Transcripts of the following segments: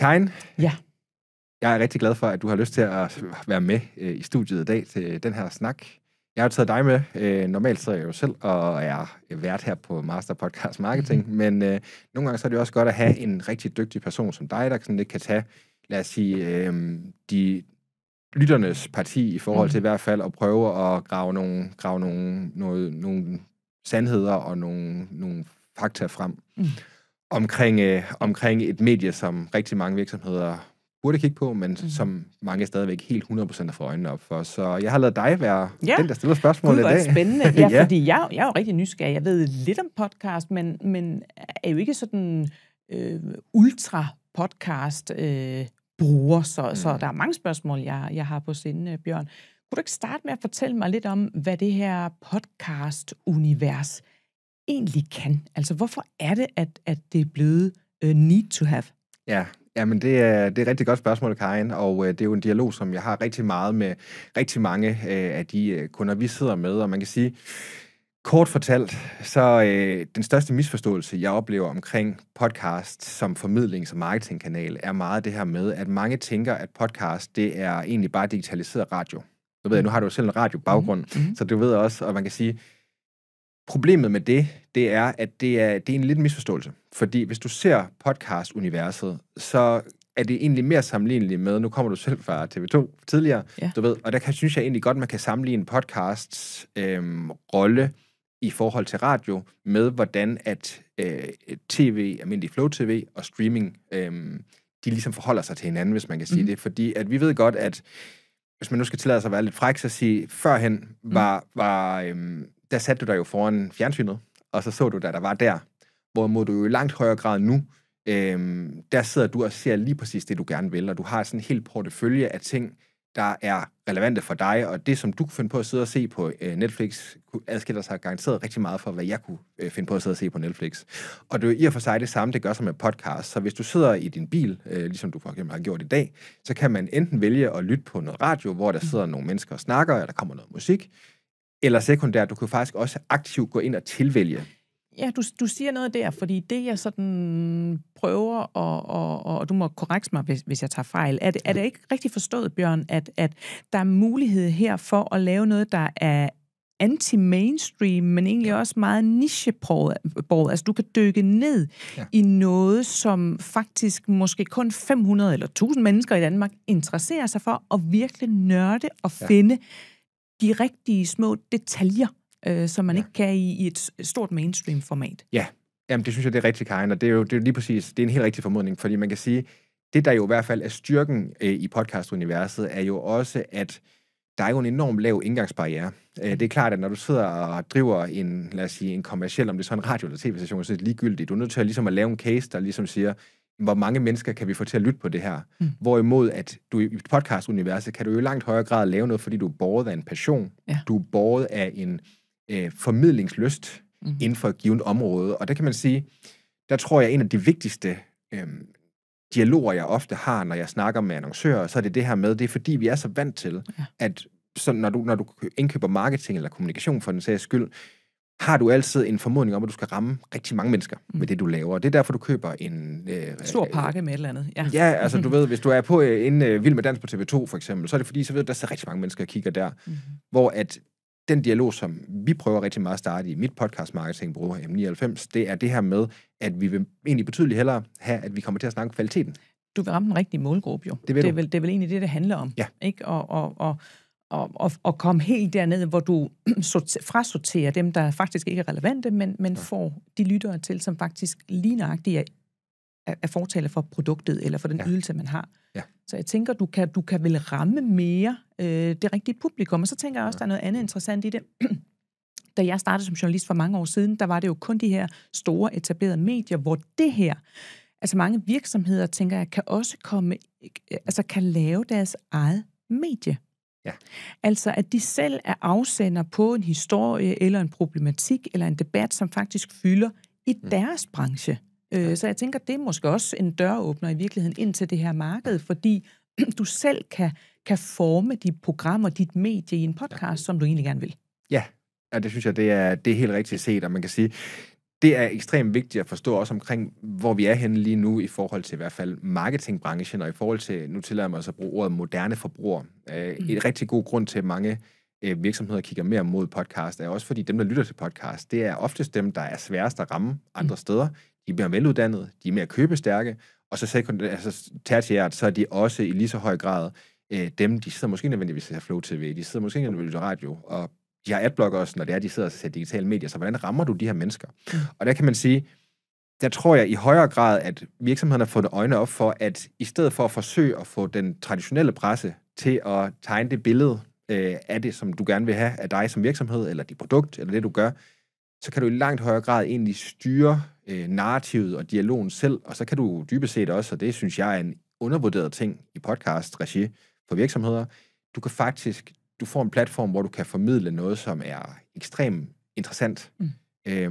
Karin, Ja. jeg er rigtig glad for, at du har lyst til at være med i studiet i dag til den her snak. Jeg har taget dig med. Normalt sidder jeg jo selv og er vært her på Master Podcast Marketing, men nogle gange så er det også godt at have en rigtig dygtig person som dig, der sådan lidt kan tage, lad os sige, de lytternes parti i forhold til i hvert fald at prøve at grave nogle sandheder og nogle fakta frem omkring et medie, som rigtig mange virksomheder burde kigge på, men som mange stadigvæk helt 100% får øjnene op for. Så jeg har ladet dig være den, der stiller spørgsmål i dag. Det er spændende. Ja, fordi jeg er jo rigtig nysgerrig. Jeg ved lidt om podcast, men er jo ikke sådan ultra-podcast bruger, så der er mange spørgsmål, jeg har på sinde, Bjørn. Kunne du ikke starte med at fortælle mig lidt om, hvad det her podcast-univers egentlig kan? Altså, hvorfor er det, at det er blevet need to have? Ja, men det er et rigtig godt spørgsmål, Karin, og det er jo en dialog, som jeg har rigtig meget med rigtig mange af de kunder, vi sidder med, og man kan sige, kort fortalt, så den største misforståelse, jeg oplever omkring podcast som formidlings- og marketingkanal, er meget det her med, at mange tænker, at podcast, det er egentlig bare digitaliseret radio. Nu har du jo selv en radiobaggrund, så du ved også, og man kan sige, problemet med det er, at det er en lidt misforståelse. Fordi hvis du ser podcast-universet, så er det egentlig mere sammenligneligt med, nu kommer du selv fra TV2 tidligere, du ved, og der synes jeg egentlig godt, man kan sammenligne podcasts rolle i forhold til radio med, hvordan at tv, almindelig flow-tv og streaming, de ligesom forholder sig til hinanden, hvis man kan sige det. Fordi at vi ved godt, at hvis man nu skal tillade sig at være lidt fræk, så sige, førhen der satte du dig jo foran fjernsynet, og så du, der var der. Hvorimod du jo i langt højere grad nu, der sidder du og ser lige præcis det, du gerne vil, og du har sådan en hel portefølje af ting, der er relevante for dig, og det, som du kunne finde på at sidde og se på Netflix, adskiller sig garanteret rigtig meget fra, hvad jeg kunne finde på at sidde og se på Netflix. Og det er jo i og for sig det samme, det gør sig med podcast. Så hvis du sidder i din bil, ligesom du for eksempel har gjort i dag, så kan man enten vælge at lytte på noget radio, hvor der sidder nogle mennesker og snakker, eller der kommer noget musik, eller sekundært, du kan faktisk også aktivt gå ind og tilvælge. Ja, du siger noget der, fordi det, jeg sådan prøver, og du må korrekte mig, hvis jeg tager fejl, er det ikke rigtig forstået, Bjørn, at der er mulighed her for at lave noget, der er anti-mainstream, men egentlig også meget nichebåret. Altså, du kan dykke ned i noget, som faktisk måske kun 500 eller 1000 mennesker i Danmark interesserer sig for, og virkelig nørde og finde de rigtige små detaljer, som man ikke kan i et stort mainstream-format. Ja, jamen det synes jeg, det er rigtig, Karin, og det er jo lige præcis, det er en helt rigtig formodning, fordi man kan sige, det der jo i hvert fald er styrken i podcast-universet, er jo også, at der er jo en enorm lav indgangsbarriere. Det er klart, at når du sidder og driver en kommerciel, om det er så en radio- eller tv-station, så er det ligegyldigt. Du er nødt til ligesom at lave en case, der ligesom siger, hvor mange mennesker kan vi få til at lytte på det her? Hvorimod, at du i podcast-universet kan du jo i langt højere grad lave noget, fordi du er båret af en passion. Ja. Du er båret af en formidlingslyst inden for et givet område. Og der kan man sige, der tror jeg, en af de vigtigste dialoger, jeg ofte har, når jeg snakker med annoncører, så er det her med, det er fordi, vi er så vant til, at så når du indkøber marketing eller kommunikation for den sags skyld, har du altid en formodning om, at du skal ramme rigtig mange mennesker med det, du laver. Det er derfor, du køber en stor pakke med et eller andet. Ja, altså du ved, hvis du er på en Vild med Dans på TV2 for eksempel, så er det fordi, så ved du, der er rigtig mange mennesker, der kigger der. Hvor at den dialog, som vi prøver rigtig meget at starte i mit podcast marketingbureau M99, det er det her med, at vi vil egentlig betydeligt hellere have, at vi kommer til at snakke om kvaliteten. Du vil ramme den rigtige målgruppe jo. Det er vel egentlig det handler om. Ja. Ikke? Og komme helt derned, hvor du frasorterer dem, der faktisk ikke er relevante, men får de lyttere til, som faktisk lige nøjagtigt er fortaler for produktet, eller for den ydelse, man har. Ja. Så jeg tænker, du kan vel ramme mere det rigtige publikum. Og så tænker jeg også, der er noget andet interessant i det. Da jeg startede som journalist for mange år siden, der var det jo kun de her store etablerede medier, hvor det her, altså mange virksomheder, tænker jeg, kan også kan lave deres eget medie. Ja. Altså, at de selv er afsender på en historie, eller en problematik, eller en debat, som faktisk fylder i deres branche. Så jeg tænker, det er måske også en døråbner i virkeligheden ind til det her marked, fordi du selv kan forme dit program og dit medie i en podcast, som du egentlig gerne vil. Ja, det synes jeg, det er helt rigtigt set, og man kan sige, det er ekstremt vigtigt at forstå også omkring, hvor vi er henne lige nu i forhold til i hvert fald marketingbranchen, og i forhold til, nu tillader mig også at bruge ordet moderne forbrugere. Et rigtig god grund til, at mange virksomheder kigger mere mod podcast, er også fordi dem, der lytter til podcast, det er oftest dem, der er sværest at ramme andre steder. De er mere veluddannede, de er mere købestærke, og så tertiært, så er de også i lige så høj grad dem, de sidder måske nødvendigvis til Flow TV, de sidder måske nødvendigvis til radio, og de har adblockers, når det er, de sidder og ser digitale medier, så hvordan rammer du de her mennesker? Og der kan man sige, der tror jeg i højere grad, at virksomhederne har fået øjne op for, at i stedet for at forsøge at få den traditionelle presse til at tegne det billede af det, som du gerne vil have af dig som virksomhed, eller dit produkt, eller det du gør, så kan du i langt højere grad egentlig styre narrativet og dialogen selv, og så kan du dybest set også, og det synes jeg er en undervurderet ting i podcast-regi for virksomheder, du får en platform, hvor du kan formidle noget, som er ekstremt interessant.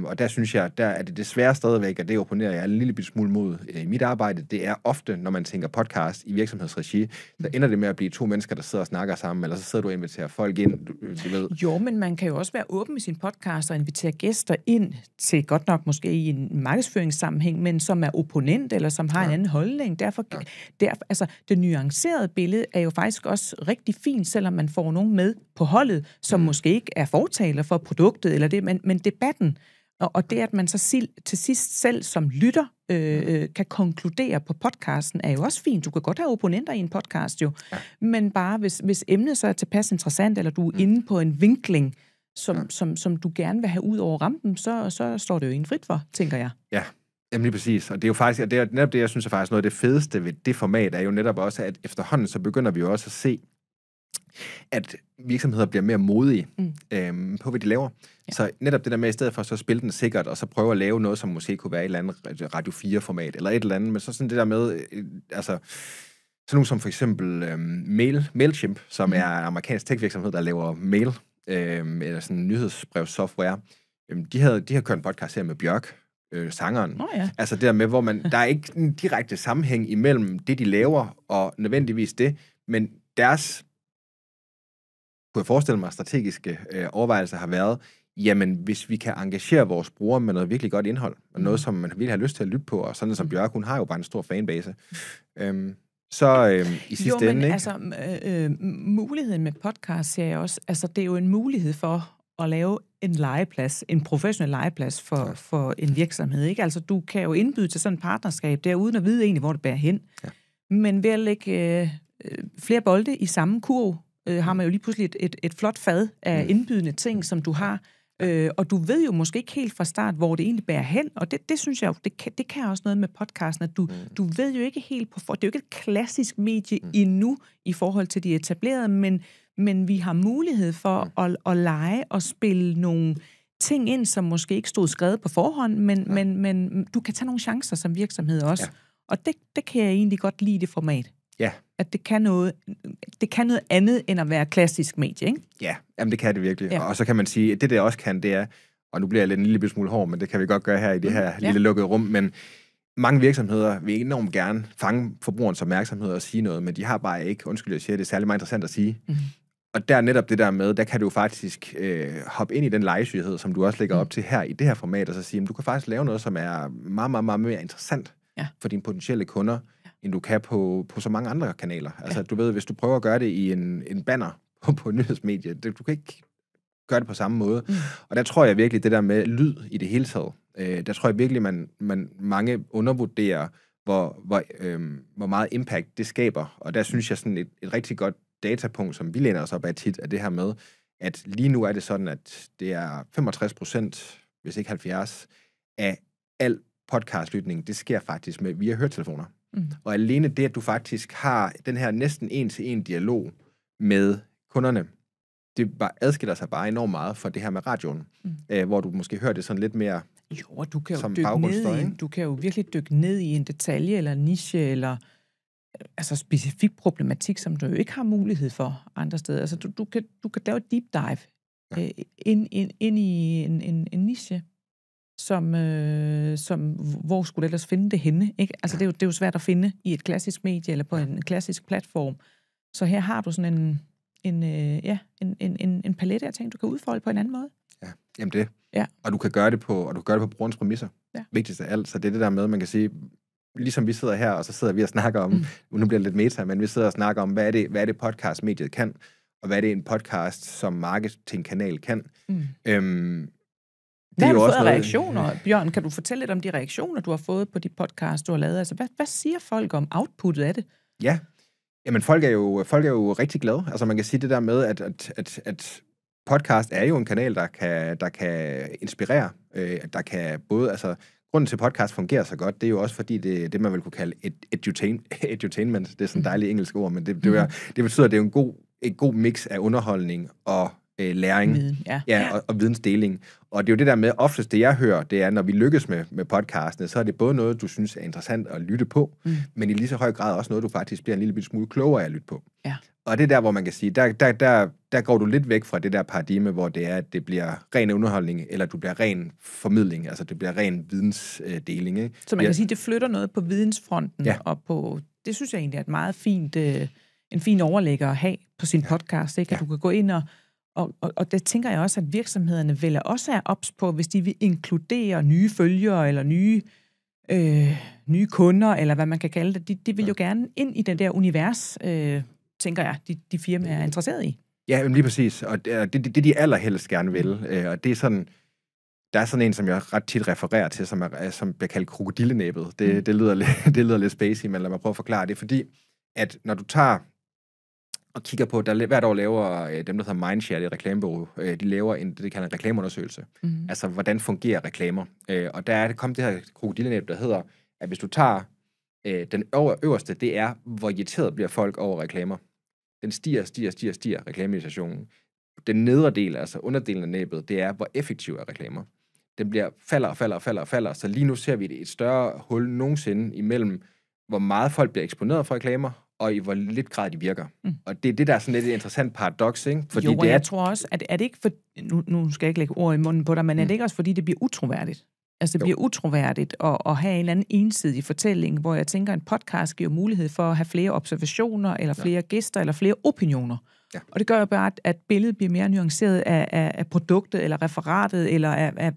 Og der synes jeg, der er det desværre stadigvæk, og det opponerer jeg en lille smule mod i mit arbejde, det er ofte, når man tænker podcast i virksomhedsregi, så ender det med at blive 2 mennesker, der sidder og snakker sammen, eller så sidder du og inviterer folk ind, du ved. Jo, men man kan jo også være åben i sin podcast og invitere gæster ind til, godt nok måske i en markedsføringssammenhæng, men som er opponent, eller som har en anden holdning. Derfor, altså, det nuancerede billede er jo faktisk også rigtig fint, selvom man får nogen med på holdet, som måske ikke er fortaler for produktet, eller det, men debatten. Og det, at man så til sidst selv som lytter kan konkludere på podcasten, er jo også fint. Du kan godt have opponenter i en podcast jo, men bare hvis emnet så er tilpas interessant, eller du er inde på en vinkling, som du gerne vil have ud over rampen, så står det jo en frit for, tænker jeg. Ja, jamen lige præcis. Og det er jo faktisk, det er netop det, jeg synes er faktisk noget af det fedeste ved det format, er jo netop også, at efterhånden så begynder vi jo også at se, at virksomheder bliver mere modige på, hvad de laver. Ja. Så netop det der med, i stedet for så at spille den sikkert, og så prøve at lave noget, som måske kunne være et eller andet Radio 4-format, eller et eller andet, men så sådan det der med, altså, sådan nogle som for eksempel Mailchimp, som er en amerikansk tech-virksomhed, der laver mail, eller sådan nyhedsbrevssoftware. De har kørt en podcast her med Bjørk, sangeren. Altså det der med, hvor der er ikke en direkte sammenhæng imellem det, de laver, og nødvendigvis det, men deres, kunne jeg forestille mig, strategiske overvejelser har været, jamen, hvis vi kan engagere vores brugere med noget virkelig godt indhold, og noget, som man virkelig har lyst til at lytte på, og sådan som Bjørk, hun har jo bare en stor fanbase, i sidste ende, ikke? Altså, muligheden med podcast, ser jeg også, altså, det er jo en mulighed for at lave en legeplads, en professionel legeplads for en virksomhed, ikke? Altså, du kan jo indbyde til sådan et partnerskab der, uden at vide egentlig, hvor det bærer hen. Ja. Men ved at lægge flere bolde i samme kurv, har man jo lige pludselig et flot fad af indbydende ting, som du har. Og du ved jo måske ikke helt fra start, hvor det egentlig bærer hen. Og det synes jeg jo, det kan også noget med podcasten, at du ved jo ikke helt på for. Det er jo ikke et klassisk medie endnu i forhold til de etablerede, men vi har mulighed for at lege og spille nogle ting ind, som måske ikke stod skrevet på forhånd, men du kan tage nogle chancer som virksomhed også. Ja. Og det kan jeg egentlig godt lide, det format. Ja. At det kan noget andet end at være klassisk medie, ikke? Ja, jamen det kan det virkelig. Ja. Og så kan man sige, at det også kan, det er, og nu bliver jeg lidt en lille smule hård, men det kan vi godt gøre her i det her lille lukkede rum, men mange virksomheder vil enormt gerne fange forbrugerens opmærksomhed og sige noget, men de har bare ikke, undskyld, jeg siger, det er særlig meget interessant at sige. Og der netop det der med, der kan du faktisk hoppe ind i den legesyghed, som du også lægger op til her i det her format, og så sige, at du kan faktisk lave noget, som er meget, meget, meget mere interessant for dine potentielle kunder, end du kan på så mange andre kanaler. Altså, du ved, hvis du prøver at gøre det i en banner på et nyhedsmedie, du kan ikke gøre det på samme måde. Og der tror jeg virkelig, det der med lyd i det hele taget, der tror jeg virkelig, mange undervurderer, hvor meget impact det skaber. Og der synes jeg sådan et rigtig godt datapunkt, som vi læner os op af tit, er det her med, at lige nu er det sådan, at det er 65%, hvis ikke 70%, af al podcastlytning, det sker faktisk via høretelefoner. Og alene det, at du faktisk har den her næsten en-til-en dialog med kunderne, det adskiller sig bare enormt meget fra det her med radioen, hvor du måske hører det sådan lidt mere du kan jo dykke ned du kan jo virkelig dykke ned i en detalje eller en niche eller altså specifik problematik, som du jo ikke har mulighed for andre steder. Altså du kan lave et deep dive ind i en niche, hvor skulle du ellers finde det henne, ikke? Altså det er jo svært at finde i et klassisk medie eller på en klassisk platform. Så her har du sådan en palette af ting, du kan udfolde på en anden måde. Ja, jamen det. Ja. Og du kan gøre det på brugerens præmisser. Ja. Vigtigst af alt. Så det er det der med, man kan sige, ligesom vi sidder her, og så sidder vi og snakker om, nu bliver det lidt meta, men vi sidder og snakker om, hvad er det podcastmediet kan, og hvad er det en podcast som marketingkanal kan. Hvad har du fået af reaktioner, Bjørn? Kan du fortælle lidt om de reaktioner, du har fået på de podcast, du har lavet? Altså, hvad siger folk om outputtet af det? Ja, jamen folk er jo rigtig glade. Altså man kan sige det der med, at podcast er jo en kanal, der kan inspirere. Der kan både, altså grunden til podcast fungerer så godt, det er jo også fordi det man vil kunne kalde edutainment. Det er sådan et dejligt engelsk ord, men det betyder, at det er jo en god mix af underholdning og læring, og vidensdeling. Og det er jo det der med, oftest det jeg hører, det er, når vi lykkes med podcastene, så er det både noget, du synes er interessant at lytte på, men i lige så høj grad også noget, du faktisk bliver en lille smule klogere af at lytte på. Ja. Og det er der, hvor man kan sige, der går du lidt væk fra det der paradigme, hvor det er, at det bliver ren underholdning, eller du bliver ren formidling, altså det bliver ren vidensdeling. Ikke? Så man kan sige, det flytter noget på vidensfronten, og på, det synes jeg egentlig er et meget fint, en fin overlægger at have på sin podcast, ikke? At du kan gå ind og det tænker jeg også, at virksomhederne vel også er ops på, hvis de vil inkludere nye følgere, eller nye kunder, eller hvad man kan kalde det. De vil jo gerne ind i den der univers, tænker jeg, de firmaer er interesseret i. Ja, lige præcis. Og det de allerhelst gerne vil. Og det er sådan, der er sådan en, som jeg ret tit refererer til, som bliver kaldt krokodillenæbet. Det lyder lidt spacey, men lad mig prøve at forklare det. Fordi, at når du tager og kigger på, der hvert år laver dem, der hedder Mindshare, det reklamebureau, de laver det kalder en reklameundersøgelse. Altså, hvordan fungerer reklamer? Og der er det kommet det her krokodillenæb, der hedder, at hvis du tager den øverste, det er, hvor irriteret bliver folk over reklamer. Den stiger reklameirritationen. Den nedre del, altså underdelen af næbet, det er, hvor effektiv er reklamer. Den falder. Så lige nu ser vi et større hul nogensinde imellem, hvor meget folk bliver eksponeret for reklamer, og i hvor lidt grad de virker. Og det er det, der er sådan lidt et interessant paradoks, ikke? Fordi jo, jeg tror også, at er det ikke for... Nu skal jeg ikke lægge ord i munden på dig, men er det ikke også, fordi det bliver utroværdigt? Altså, det bliver utroværdigt at have en eller anden ensidig fortælling, hvor jeg tænker, en podcast giver mulighed for at have flere observationer, eller flere gæster, eller flere opinioner. Ja. Og det gør jo bare, at billedet bliver mere nuanceret af produktet, eller referatet, eller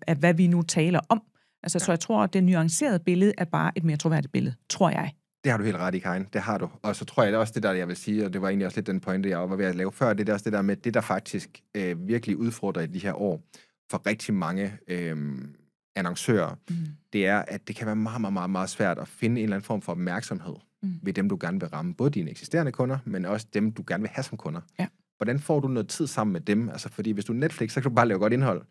af hvad vi nu taler om. Altså, så jeg tror, at det nuancerede billede er bare et mere troværdigt billede, tror jeg. Det har du helt ret i, Karin. Det har du. Og så tror jeg, det er også det der, jeg vil sige, og det var egentlig også lidt den pointe, jeg var ved at lave før, det er også det der med, det der faktisk virkelig udfordrer i de her år for rigtig mange annoncører, det er, at det kan være meget, meget, meget, meget svært at finde en eller anden form for opmærksomhed ved dem, du gerne vil ramme. Både dine eksisterende kunder, men også dem, du gerne vil have som kunder. Ja. Hvordan får du noget tid sammen med dem? Altså, fordi hvis du er Netflix, så kan du bare lave godt indhold.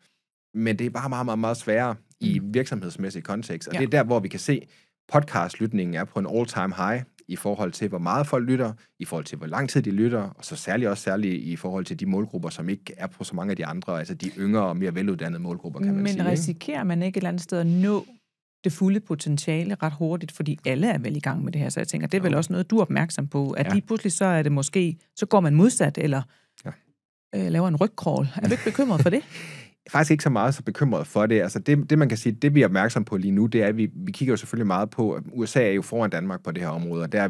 Men det er bare meget, meget, meget sværere i virksomhedsmæssig kontekst. Og det er der, hvor vi kan se, podcastlytningen er på en all-time high i forhold til, hvor meget folk lytter, i forhold til, hvor lang tid de lytter, og så særligt i forhold til de målgrupper, som ikke er på så mange af de andre, altså de yngre og mere veluddannede målgrupper, kan man sige. Men risikerer man ikke et eller andet sted at nå det fulde potentiale ret hurtigt, fordi alle er vel i gang med det her, så jeg tænker, det er vel også noget, du er opmærksom på, at lige pludselig så er det måske, så går man modsat, eller laver en rygcrawl. Er du ikke bekymret for det? Faktisk ikke så meget så bekymret for det. Altså det man kan sige, det vi er opmærksom på lige nu, det er, at vi kigger jo selvfølgelig meget på, at USA er jo foran Danmark på det her område, og der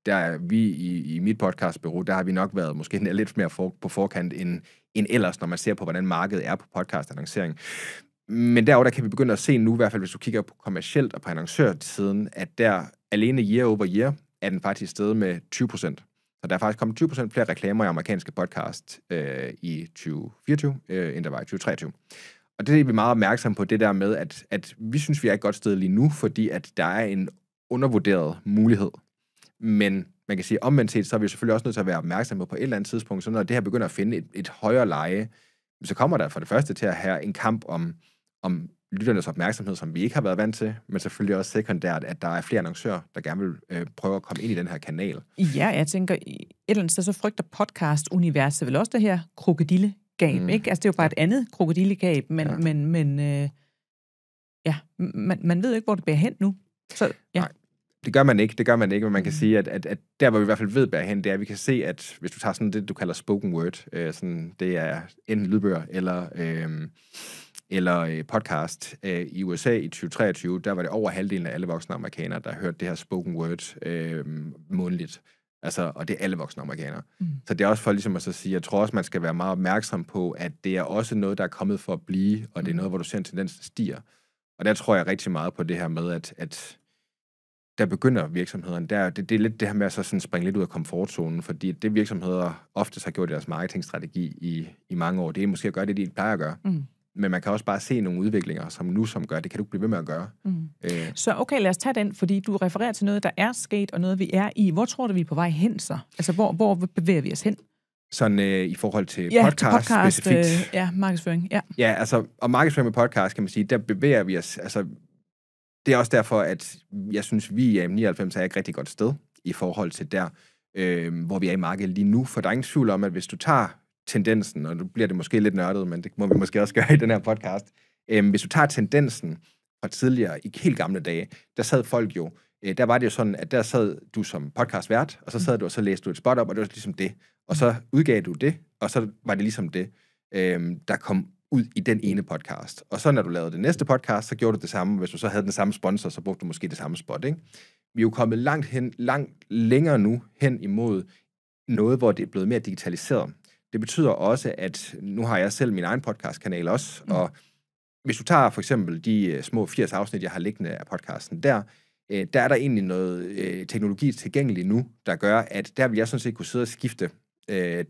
er vi i mit podcastbureau, der har vi nok været måske lidt mere på forkant end ellers, når man ser på, hvordan markedet er på podcast-annoncering. Men der kan vi begynde at se nu, i hvert fald hvis du kigger på kommercielt og på annoncørsiden, at der alene year over year er den faktisk steget med 20%. Så der er faktisk kommet 20% flere reklamer i amerikanske podcast i 2024, end der var i 2023. Og det er vi meget opmærksomme på, det der med, at vi synes, vi er et godt sted lige nu, fordi at der er en undervurderet mulighed. Men man kan sige, omvendt set, så er vi selvfølgelig også nødt til at være opmærksomme på et eller andet tidspunkt, så når det her begynder at finde et højere leje, så kommer der for det første til at have en kamp om lytternes opmærksomhed, som vi ikke har været vant til, men selvfølgelig også sekundært, at der er flere annoncører, der gerne vil prøve at komme ind i den her kanal. Ja, jeg tænker, et eller andet sted, så frygter podcast-universet vel også det her krokodillegab, ikke? Altså, det er jo bare et andet krokodillegab, men man ved jo ikke, hvor det bærer hen nu. Så, ja. Nej, det gør man ikke, men man kan sige, at der, hvor vi i hvert fald ved bærer hen, det er, at vi kan se, at hvis du tager sådan det, du kalder spoken word, sådan, det er enten lydbøger eller podcast i USA i 2023, der var det over halvdelen af alle voksne amerikanere, der hørte det her spoken word månedligt. Altså, og det er alle voksne amerikanere. Så det er også for ligesom at så sige, jeg tror også, man skal være meget opmærksom på, at det er også noget, der er kommet for at blive, og det er noget, hvor du ser en tendens, der stiger. Og der tror jeg rigtig meget på det her med, at der begynder virksomhederne, det er lidt det her med at så sådan springe lidt ud af komfortzonen, fordi det virksomheder oftest har gjort i deres marketingstrategi i mange år, det er måske at gøre det, de plejer at gøre. Men man kan også bare se nogle udviklinger, som gør, det kan du ikke blive ved med at gøre. Så okay, lad os tage den, fordi du refererer til noget, der er sket, og noget, vi er i. Hvor tror du, vi er på vej hen så? Altså, hvor bevæger vi os hen? Sådan i forhold til podcast specifikt. Markedsføring, ja. Ja, altså, og markedsføring med podcast, kan man sige, der bevæger vi os, altså, det er også derfor, at jeg synes, vi i AM99 er et rigtig godt sted i forhold til der, hvor vi er i markedet lige nu. For der er ingen tvivl om, at hvis du tager tendensen, og nu bliver det måske lidt nørdet, men det må vi måske også gøre i den her podcast. Hvis du tager tendensen fra tidligere, i helt gamle dage, der sad folk jo, der var det jo sådan, at der sad du som podcastvært, og så sad du, og så læste du et spot op, og det var ligesom det. Og så udgav du det, og så var det ligesom det, der kom ud i den ene podcast. Og så når du lavede det næste podcast, så gjorde du det samme. Hvis du så havde den samme sponsor, så brugte du måske det samme spot, ikke? Vi er jo kommet langt længere nu hen imod noget, hvor det er blevet mere digitaliseret. Det betyder også, at nu har jeg selv min egen podcastkanal også, og hvis du tager for eksempel de små 80 afsnit, jeg har liggende af podcasten der er der egentlig noget teknologi tilgængeligt nu, der gør, at der vil jeg sådan set kunne sidde og skifte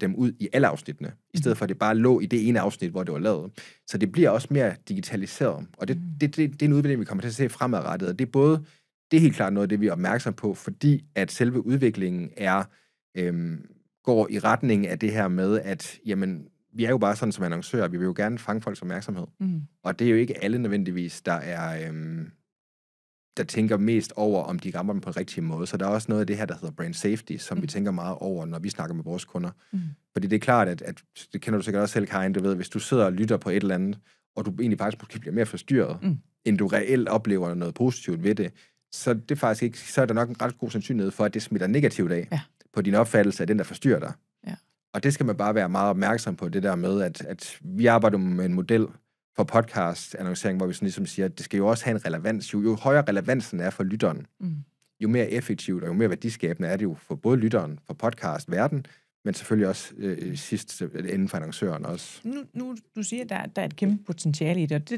dem ud i alle afsnittene, i stedet for at det bare lå i det ene afsnit, hvor det var lavet. Så det bliver også mere digitaliseret, og det er en udvikling, vi kommer til at se fremadrettet, og det er helt klart noget af det, vi er opmærksom på, fordi at selve udviklingen går i retning af det her med, at jamen, vi er jo bare sådan som annoncører, vi vil jo gerne fange folks opmærksomhed. Og det er jo ikke alle nødvendigvis, der tænker mest over, om de rammer dem på en rigtig måde. Så der er også noget af det her, der hedder brand safety, som vi tænker meget over, når vi snakker med vores kunder. Fordi det er klart, at det kender du sikkert også selv, Karin, du ved, hvis du sidder og lytter på et eller andet, og du egentlig faktisk måske bliver mere forstyrret, end du reelt oplever noget positivt ved det, så det er faktisk ikke, så er der nok en ret god sandsynlighed for, at det smitter negativt af på din opfattelse af den, der forstyrrer dig. Og det skal man bare være meget opmærksom på, det der med, at vi arbejder med en model for podcast-annoncering, hvor vi sådan ligesom siger, at det skal jo også have en relevans. Jo højere relevansen er for lytteren, jo mere effektivt og jo mere værdiskabende er det jo for både lytteren, for podcast-verden, men selvfølgelig også sidst inden for annoncøren også. Nu du siger, at der er et kæmpe potentiale i det, og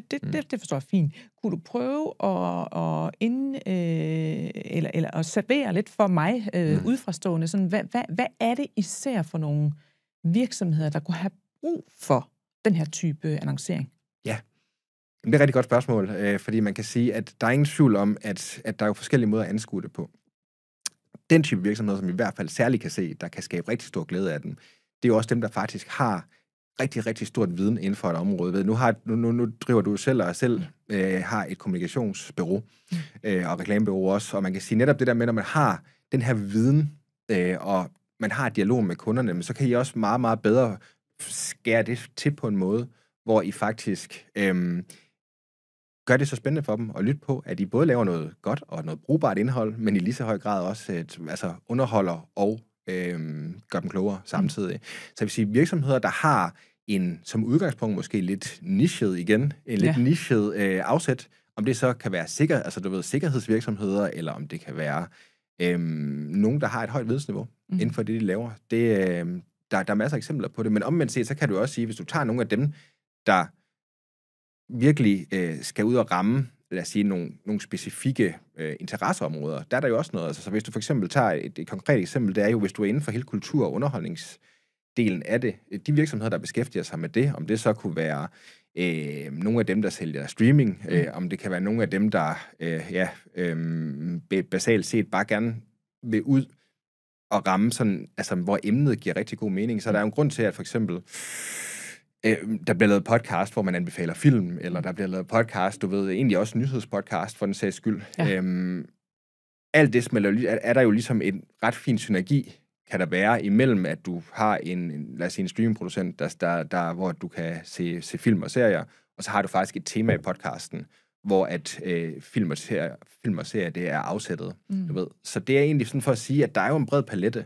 det forstår jeg fint. Kunne du prøve at servere lidt for mig udefrastående, sådan, hvad er det især for nogle virksomheder, der kunne have brug for den her type annoncering? Ja, det er et rigtig godt spørgsmål, fordi man kan sige, at der er ingen tvivl om, at der er jo forskellige måder at anskue det på. Den type virksomheder, som vi i hvert fald særligt kan se, der kan skabe rigtig stor glæde af dem, det er jo også dem, der faktisk har rigtig, rigtig stort viden inden for et område. Nu driver du selv, og selv har et kommunikationsbureau og reklamebureau også, og man kan sige netop det der med, når man har den her viden, og man har dialog med kunderne, men så kan I også meget, meget bedre skære det til på en måde, hvor I faktisk gør det så spændende for dem at lytte på, at I både laver noget godt og noget brugbart indhold, men i lige så høj grad også underholder og gør dem klogere samtidig. Så jeg vil sige, virksomheder, der har som udgangspunkt måske lidt nichet igen, lidt nichet afsæt, om det så kan være sikkerhedsvirksomheder, eller om det kan være nogen, der har et højt vidensniveau inden for det, de laver. Der er masser af eksempler på det, men omvendt set, så kan du også sige, hvis du tager nogle af dem, der virkelig skal ud og ramme, lad os sige, nogle specifikke interesseområder, der er der jo også noget. Altså, så hvis du for eksempel tager et konkret eksempel, det er jo, hvis du er inden for hele kultur- og underholdningsdelen af det, de virksomheder, der beskæftiger sig med det, om det så kunne være nogle af dem, der sælger streaming, om det kan være nogle af dem, der basalt set bare gerne vil ud og ramme sådan, altså hvor emnet giver rigtig god mening. Så der er jo en grund til, at for eksempel der bliver lavet podcast, hvor man anbefaler film, eller der bliver lavet podcast, du ved, egentlig også nyhedspodcast, for den sags skyld. Ja. Alt det er der jo ligesom en ret fin synergi, kan der være, imellem at du har lad os sige, en streamingproducent, hvor du kan se film og serier, og så har du faktisk et tema i podcasten, hvor at film og serier, det er afsættet, du ved. Så det er egentlig sådan for at sige, at der er jo en bred palette,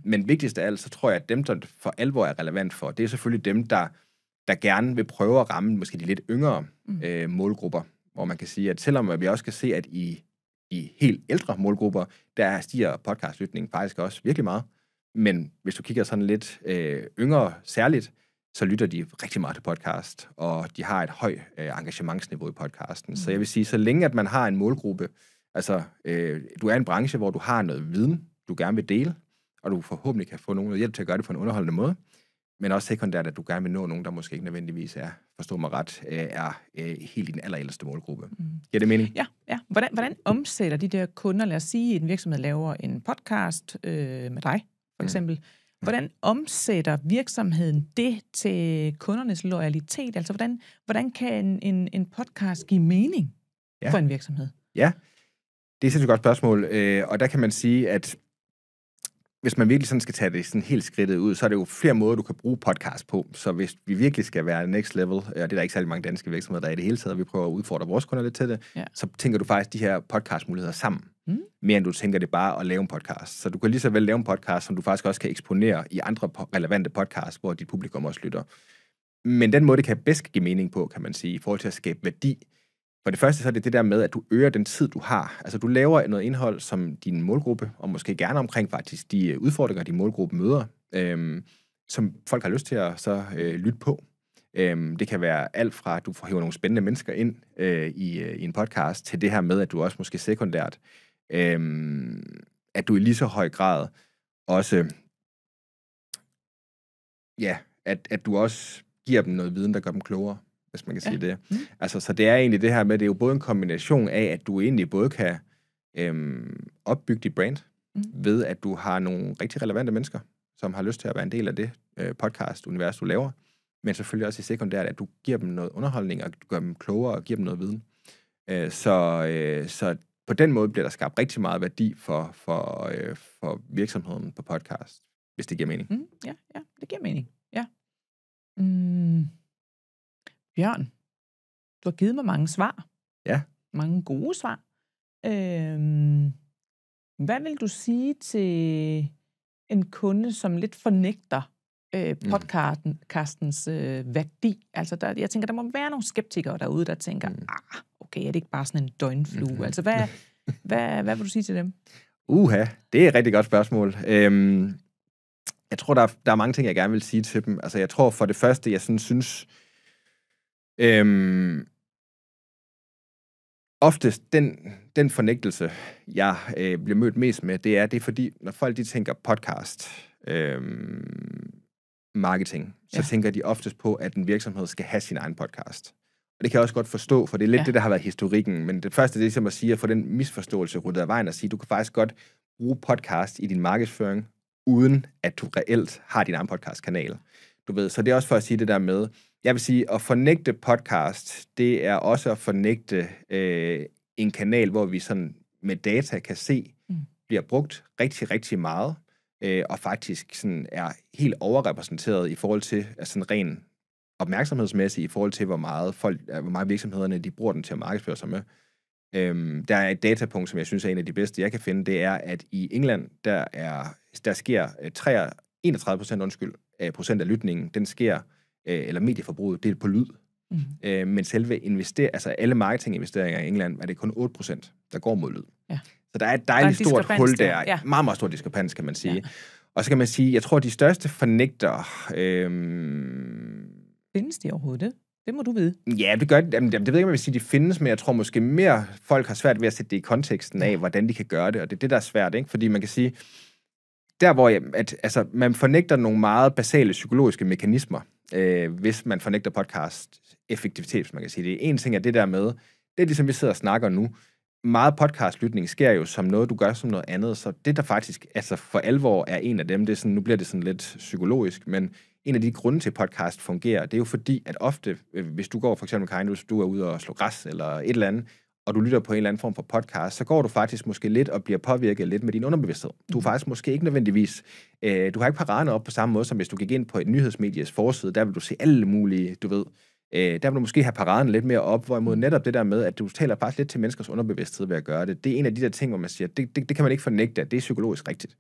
men vigtigst af alt, så tror jeg, at dem, der for alvor er relevant for, det er selvfølgelig dem, der gerne vil prøve at ramme måske de lidt yngre målgrupper, hvor man kan sige, at selvom vi også kan se, at i i helt ældre målgrupper, der stiger podcastlytningen faktisk også virkelig meget. Men hvis du kigger sådan lidt yngre særligt, så lytter de rigtig meget til podcast, og de har et højt engagementsniveau i podcasten. Så jeg vil sige, så længe at man har en målgruppe, altså du er i en branche, hvor du har noget viden, du gerne vil dele, og du forhåbentlig kan få nogen hjælp til at gøre det på en underholdende måde, men også sekundært, at du gerne vil nå nogen, der måske ikke nødvendigvis er, forstå mig ret, er helt i den allerældste målgruppe. Giver det mening? Ja. Hvordan omsætter de der kunder, lad os sige, at en virksomhed laver en podcast med dig, for eksempel. Hvordan omsætter virksomheden det til kundernes loyalitet? Altså, hvordan kan en podcast give mening for en virksomhed? Ja, det er et godt spørgsmål, og der kan man sige, at hvis man virkelig sådan skal tage det sådan helt skridtet ud, så er det jo flere måder, du kan bruge podcast på. Så hvis vi virkelig skal være next level, og det er der ikke særlig mange danske virksomheder, der er i det hele taget, og vi prøver at udfordre vores kunder lidt til det, så tænker du faktisk de her podcastmuligheder sammen, mere end du tænker det bare at lave en podcast. Så du kan lige så vel lave en podcast, som du faktisk også kan eksponere i andre relevante podcasts, hvor dit publikum også lytter. Men den måde, det kan bedst give mening på, kan man sige, i forhold til at skabe værdi. For det første så er det der med, at du øger den tid, du har. Altså, du laver noget indhold, som din målgruppe, og måske gerne omkring faktisk de udfordringer, din målgruppe møder, som folk har lyst til at så lytte på. Det kan være alt fra, at du får hiver nogle spændende mennesker ind i en podcast, til det her med, at du også måske sekundært, at du i lige så høj grad også, at du også giver dem noget viden, der gør dem klogere, hvis man kan sige det. Altså, så det er egentlig det her med, det er jo både en kombination af, at du egentlig både kan opbygge dit brand, ved at du har nogle rigtig relevante mennesker, som har lyst til at være en del af det podcast-univers, du laver, men selvfølgelig også i sekundært, at du giver dem noget underholdning, og du gør dem klogere og giver dem noget viden. Så på den måde bliver der skabt rigtig meget værdi for virksomheden på podcast, hvis det giver mening. Ja, det giver mening. Ja. Bjørn, du har givet mig mange svar. Ja. Mange gode svar. Hvad vil du sige til en kunde, som lidt fornægter podcastens værdi? Altså, jeg tænker, der må være nogle skeptikere derude, der tænker, okay, er det ikke bare sådan en døgnflue? Altså, hvad vil du sige til dem? Det er et rigtig godt spørgsmål. Jeg tror, der er mange ting, jeg gerne vil sige til dem. Altså, jeg tror for det første, jeg sådan synes, oftest den fornægtelse, jeg bliver mødt mest med, det er fordi, når folk de tænker podcast marketing, så tænker de oftest på, at en virksomhed skal have sin egen podcast. Og det kan jeg også godt forstå, for det er lidt det, der har været historikken. Men det første, det er som at sige, at få den misforståelse ryddet af vejen og sige, at du kan faktisk godt bruge podcast i din markedsføring, uden at du reelt har din egen podcastkanal. Du ved, så det er også for at sige det der med, jeg vil sige, at fornægte podcast, det er også at fornægte en kanal, hvor vi sådan med data kan se, bliver brugt rigtig, rigtig meget, og faktisk sådan er helt overrepræsenteret i forhold til sådan ren opmærksomhedsmæssigt, i forhold til, hvor meget virksomhederne de bruger den til at markedsføre sig med. Der er et datapunkt, som jeg synes er en af de bedste, jeg kan finde, det er, at i England, der sker 31% procent af lytningen, den sker, eller medieforbruget, det er på lyd. Men selve alle marketinginvesteringer i England, er det kun 8%, der går mod lyd. Ja. Så der er et dejligt stort hul der. Ja. Meget, meget stor diskrepans, kan man sige. Ja. Og så kan man sige, jeg tror, de største fornægter... Findes de overhovedet det? Det må du vide. Ja, det gør det. Det ved jeg ikke, om jeg vil sige, de findes, men jeg tror måske mere, folk har svært ved at sætte det i konteksten af, hvordan de kan gøre det, og det er det, der er svært, ikke? Fordi man kan sige, der hvor man fornægter nogle meget basale psykologiske mekanismer, hvis man fornægter podcast effektivitet, hvis man kan sige det. En ting er det der med, det er ligesom vi sidder og snakker nu, meget podcastlytning sker jo som noget, du gør som noget andet, så det der faktisk for alvor er en af dem, det er sådan, nu bliver det sådan lidt psykologisk, men en af de grunde til, at podcast fungerer, det er jo fordi, at ofte, hvis du går for eksempel, Karin, hvis du er ude og slå græs eller et eller andet, og du lytter på en eller anden form for podcast, så går du faktisk måske lidt og bliver påvirket lidt med din underbevidsthed. Du er faktisk måske ikke nødvendigvis, du har ikke paraderne op på samme måde, som hvis du gik ind på et nyhedsmedies forside, der vil du se alle mulige, du ved, der vil du måske have paraden lidt mere op, hvorimod netop det der med, at du taler faktisk lidt til menneskers underbevidsthed ved at gøre det. Det er en af de der ting, hvor man siger, det kan man ikke fornægte, at det er psykologisk rigtigt.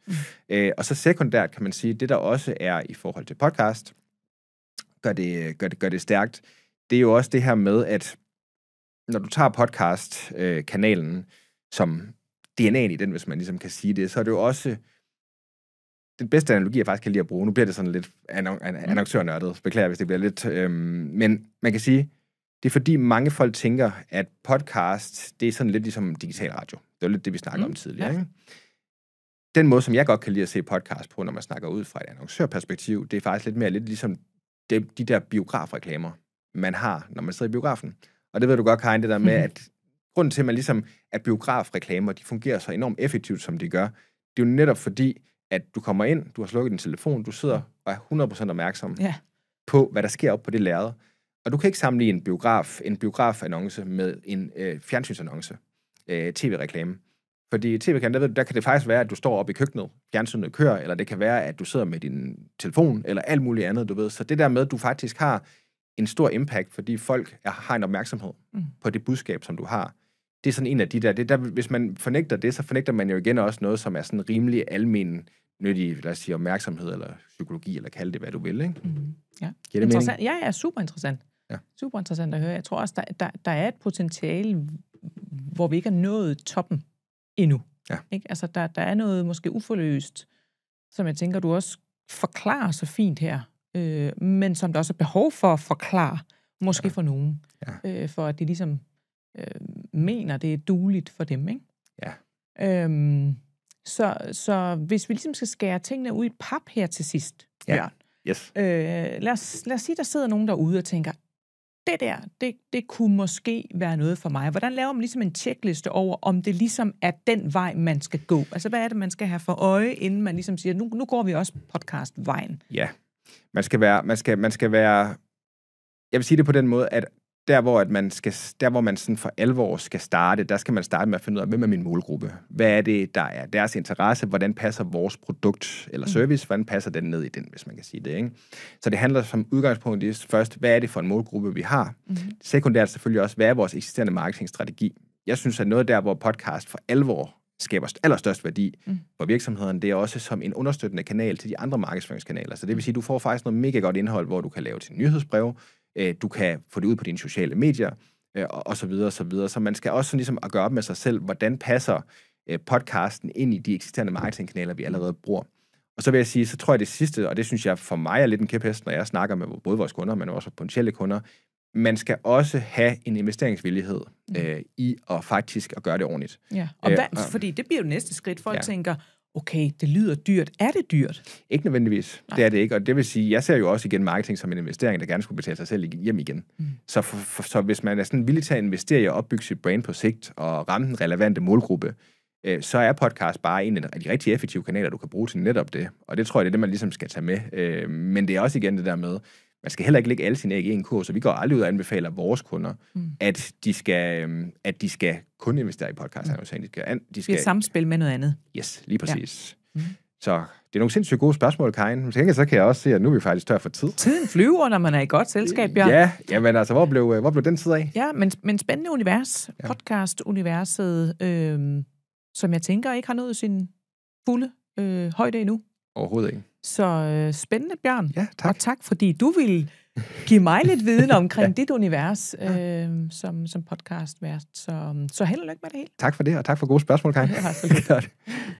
Og så sekundært kan man sige, det der også er i forhold til podcast, gør det stærkt, det er jo også det her med, at når du tager podcast-kanalen, som DNA'en i den, hvis man ligesom kan sige det, så er det jo også den bedste analogi, jeg faktisk kan lide at bruge. Nu bliver det sådan lidt annoncørnørdet. Beklager, hvis det bliver lidt... men man kan sige, det er fordi mange folk tænker, at podcast, det er sådan lidt ligesom digital radio. Det er lidt det, vi snakker om tidligere. Ikke? Den måde, som jeg godt kan lide at se podcast på, når man snakker ud fra et annoncørperspektiv, det er faktisk lidt mere lidt ligesom de der biografreklamer, man har, når man sidder i biografen. Og det ved du godt, Karin, det der med, at grunden til, at man ligesom, at biografreklamer, de fungerer så enormt effektivt, som de gør, det er jo netop fordi, at du kommer ind, du har slukket din telefon, du sidder og er 100% opmærksom på, hvad der sker op på det lærred. Og du kan ikke sammenligne en biografannonce med en fjernsynsannonce, tv-reklame. Fordi i tv-kanalen, der kan det faktisk være, at du står oppe i køkkenet, fjernsynet kører, eller det kan være, at du sidder med din telefon, eller alt muligt andet, du ved. Så det der med, at du faktisk har en stor impact, fordi folk har en opmærksomhed på det budskab, som du har. Det er sådan en af de der, hvis man fornægter det, så fornægter man jo igen også noget, som er sådan rimelig almen nyttig, lad os sige, opmærksomhed, eller psykologi, eller kalde det, hvad du vil, ikke? Ja. Giver det mening? Ja, ja, super interessant. Ja. Super interessant at høre. Jeg tror også, der er et potentiale, hvor vi ikke er nået toppen endnu. Ja. Ikke? Altså, der er noget måske uforløst, som jeg tænker, du også forklarer så fint her, men som der også er behov for at forklare, måske for nogen, for at de ligesom mener, det er dueligt for dem, ikke? Ja. Så hvis vi ligesom skal skære tingene ud i pap her til sidst, Bjørn, lad os sige, der sidder nogen derude og tænker, det kunne måske være noget for mig. Hvordan laver man ligesom en checkliste over, om det ligesom er den vej, man skal gå? Altså, hvad er det, man skal have for øje, inden man ligesom siger, nu går vi også podcast-vejen? Ja, man skal være, jeg vil sige det på den måde, at der hvor man sådan for alvor skal starte, der skal man starte med at finde ud af, hvem er min målgruppe? Hvad er det, der er deres interesse? Hvordan passer vores produkt eller service? Hvordan passer den ned i den, hvis man kan sige det, ikke? Så det handler som udgangspunkt først, hvad er det for en målgruppe, vi har? Sekundært selvfølgelig også, hvad er vores eksisterende marketingstrategi? Jeg synes, at noget der, hvor podcast for alvor skaber allerstørst værdi for virksomheden, det er også som en understøttende kanal til de andre markedsføringskanaler. Så det vil sige, at du får faktisk noget mega godt indhold, hvor du kan lave til nyhedsbrev, du kan få det ud på dine sociale medier, og så videre, og så videre. Så man skal også sådan ligesom at gøre op med sig selv, hvordan passer podcasten ind i de eksisterende marketingkanaler, vi allerede bruger. Og så vil jeg sige, så tror jeg det sidste, og det synes jeg for mig er lidt en kæphest, når jeg snakker med både vores kunder, men også potentielle kunder, man skal også have en investeringsvillighed i at faktisk at gøre det ordentligt. Ja, og fordi det bliver jo næste skridt. Folk tænker, okay, det lyder dyrt. Er det dyrt? Ikke nødvendigvis. Nej. Det er det ikke. Og det vil sige, jeg ser jo også igen marketing som en investering, der gerne skulle betale sig selv hjem igen. Så hvis man er sådan villig til at investere i at opbygge sit brand på sigt og ramme den relevante målgruppe, så er podcast bare en af de rigtig effektive kanaler, du kan bruge til netop det. Og det tror jeg, det er det, man ligesom skal tage med. Men det er også igen det der med, man skal heller ikke lægge alle sine æg i en kurv, så vi går aldrig ud og anbefaler vores kunder, at de skal kun investere i podcast. De skal et samspil med noget andet. Yes, lige præcis. Ja. Så det er nogle sindssygt gode spørgsmål, Karin. Så kan jeg også se, at nu er vi faktisk tør for tid. Tiden flyver, når man er i godt selskab, Bjørn. Ja, men altså, hvor blev den tid af? Ja, men spændende univers. Podcast-universet, som jeg tænker ikke har nået sin fulde højde endnu. Overhovedet ikke. Så spændende, Bjørn. Ja, tak. Og tak, fordi du vil give mig lidt viden omkring dit univers som podcastvært. Så held og lykke med det hele. Tak for det, og tak for gode spørgsmål, Karin. Ja,